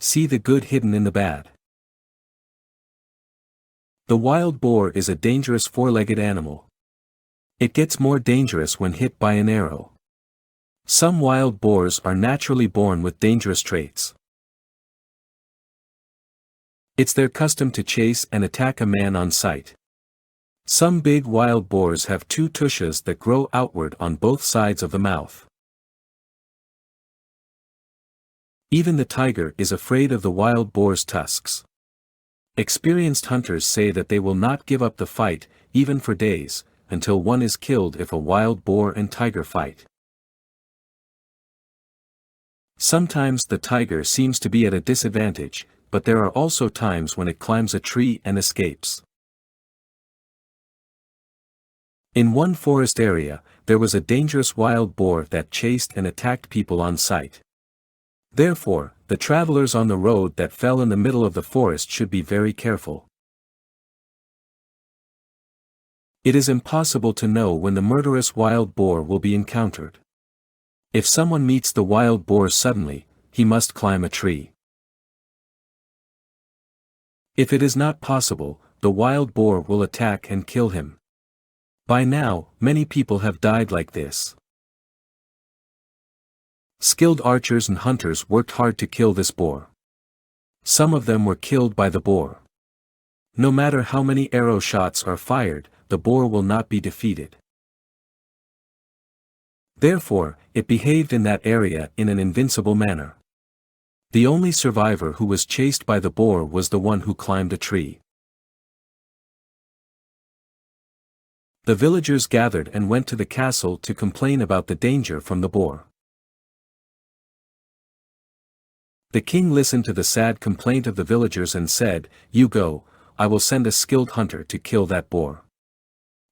See the good hidden in the bad. The wild boar is a dangerous four-legged animal. It gets more dangerous when hit by an arrow. Some wild boars are naturally born with dangerous traits. It's their custom to chase and attack a man on sight. Some big wild boars have two tushes that grow outward on both sides of the mouth. Even the tiger is afraid of the wild boar's tusks. Experienced hunters say that they will not give up the fight, even for days, until one is killed if a wild boar and tiger fight. Sometimes the tiger seems to be at a disadvantage, but there are also times when it climbs a tree and escapes. In one forest area, there was a dangerous wild boar that chased and attacked people on sight. Therefore, the travelers on the road that fell in the middle of the forest should be very careful. It is impossible to know when the murderous wild boar will be encountered. If someone meets the wild boar suddenly, he must climb a tree. If it is not possible, the wild boar will attack and kill him. By now, many people have died like this. Skilled archers and hunters worked hard to kill this boar. Some of them were killed by the boar. No matter how many arrow shots are fired, the boar will not be defeated. Therefore, it behaved in that area in an invincible manner. The only survivor who was chased by the boar was the one who climbed a tree. The villagers gathered and went to the castle to complain about the danger from the boar. The king listened to the sad complaint of the villagers and said, "You go, I will send a skilled hunter to kill that boar."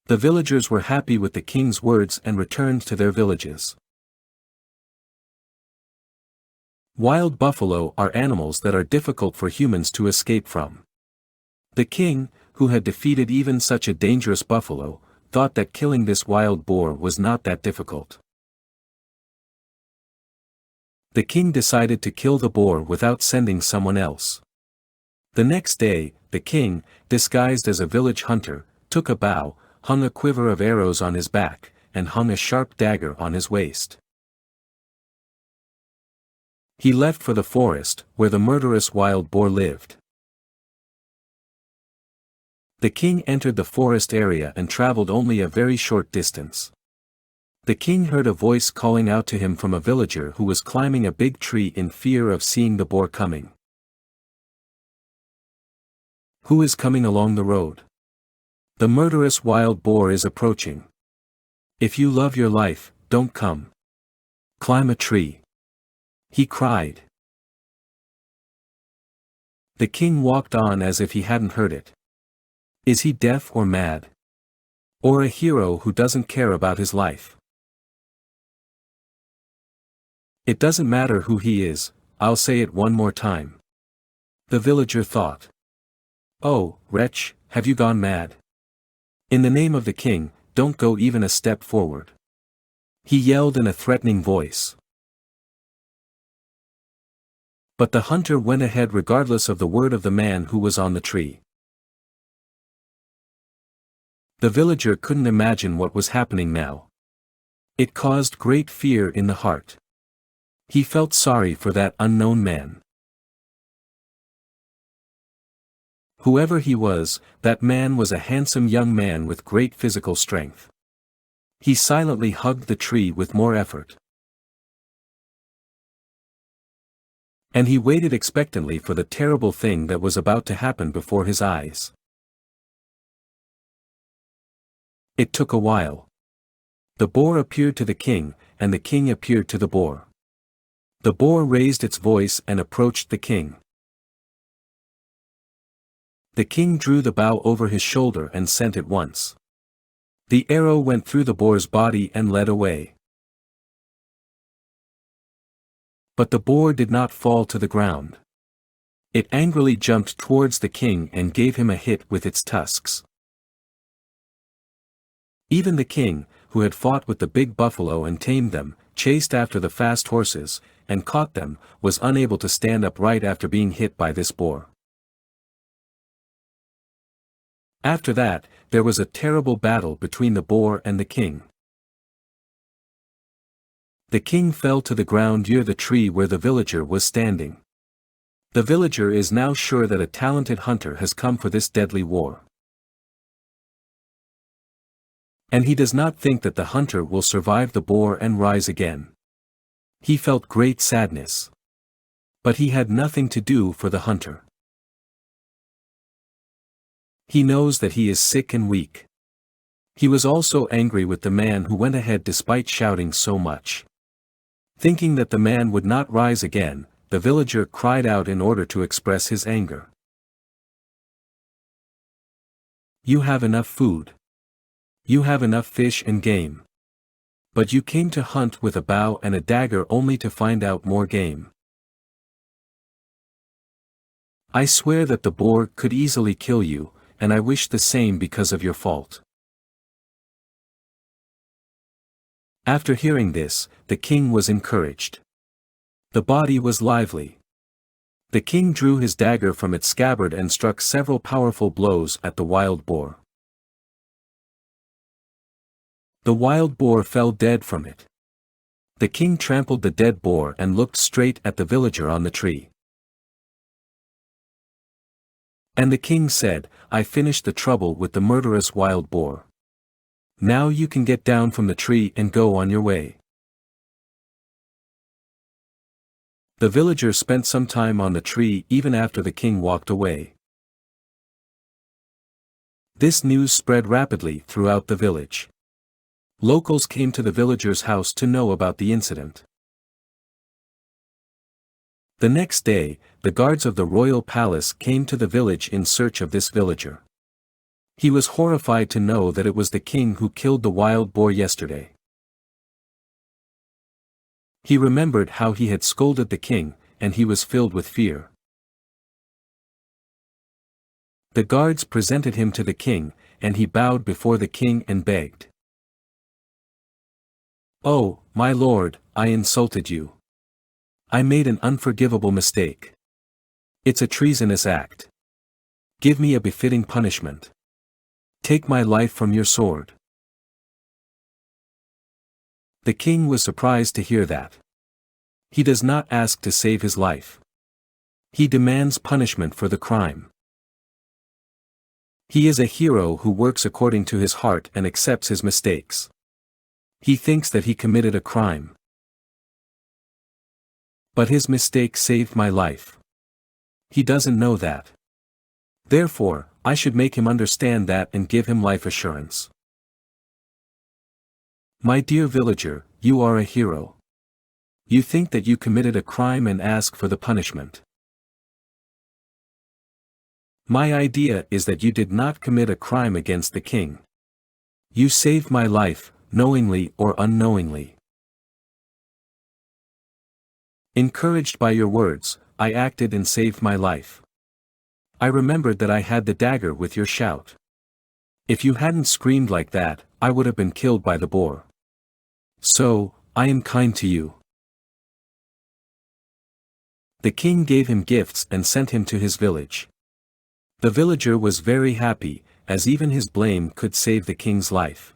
The villagers were happy with the king's words and returned to their villages. Wild buffalo are animals that are difficult for humans to escape from. The king, who had defeated even such a dangerous buffalo, thought that killing this wild boar was not that difficult. The king decided to kill the boar without sending someone else. The next day, the king, disguised as a village hunter, took a bow, hung a quiver of arrows on his back, and hung a sharp dagger on his waist. He left for the forest, where the murderous wild boar lived. The king entered the forest area and traveled only a very short distance. The king heard a voice calling out to him from a villager who was climbing a big tree in fear of seeing the boar coming. "Who is coming along the road? The murderous wild boar is approaching. If you love your life, don't come. Climb a tree," he cried. The king walked on as if he hadn't heard it. Is he deaf or mad? Or a hero who doesn't care about his life? It doesn't matter who he is, I'll say it one more time. The villager thought. "Oh, wretch, have you gone mad? In the name of the king, don't go even a step forward," he yelled in a threatening voice. But the hunter went ahead regardless of the word of the man who was on the tree. The villager couldn't imagine what was happening now. It caused great fear in the heart. He felt sorry for that unknown man. Whoever he was, that man was a handsome young man with great physical strength. He silently hugged the tree with more effort. And he waited expectantly for the terrible thing that was about to happen before his eyes. It took a while. The boar appeared to the king, and the king appeared to the boar. The boar raised its voice and approached the king. The king drew the bow over his shoulder and sent it once. The arrow went through the boar's body and led away. But the boar did not fall to the ground. It angrily jumped towards the king and gave him a hit with its tusks. Even the king, who had fought with the big buffalo and tamed them, chased after the fast horses, and caught them, was unable to stand upright after being hit by this boar. After that, there was a terrible battle between the boar and the king. The king fell to the ground near the tree where the villager was standing. The villager is now sure that a talented hunter has come for this deadly war. And he does not think that the hunter will survive the boar and rise again. He felt great sadness. But he had nothing to do for the hunter. He knows that he is sick and weak. He was also angry with the man who went ahead despite shouting so much. Thinking that the man would not rise again, the villager cried out in order to express his anger. You have enough food. You have enough fish and game. But you came to hunt with a bow and a dagger only to find out more game. I swear that the boar could easily kill you, and I wish the same because of your fault. After hearing this, the king was encouraged. The body was lively. The king drew his dagger from its scabbard and struck several powerful blows at the wild boar. The wild boar fell dead from it. The king trampled the dead boar and looked straight at the villager on the tree. And the king said, I finished the trouble with the murderous wild boar. Now you can get down from the tree and go on your way. The villager spent some time on the tree even after the king walked away. This news spread rapidly throughout the village. Locals came to the villager's house to know about the incident. The next day, the guards of the royal palace came to the village in search of this villager. He was horrified to know that it was the king who killed the wild boar yesterday. He remembered how he had scolded the king, and he was filled with fear. The guards presented him to the king, and he bowed before the king and begged. Oh, my lord, I insulted you. I made an unforgivable mistake. It's a treasonous act. Give me a befitting punishment. Take my life from your sword. The king was surprised to hear that. He does not ask to save his life. He demands punishment for the crime. He is a hero who works according to his heart and accepts his mistakes. He thinks that he committed a crime. But his mistake saved my life. He doesn't know that. Therefore, I should make him understand that and give him life assurance. My dear villager, you are a hero. You think that you committed a crime and ask for the punishment. My idea is that you did not commit a crime against the king. You saved my life, knowingly or unknowingly. Encouraged by your words, I acted and saved my life. I remembered that I had the dagger with your shout. If you hadn't screamed like that, I would have been killed by the boar. So, I am kind to you. The king gave him gifts and sent him to his village. The villager was very happy, as even his blame could save the king's life.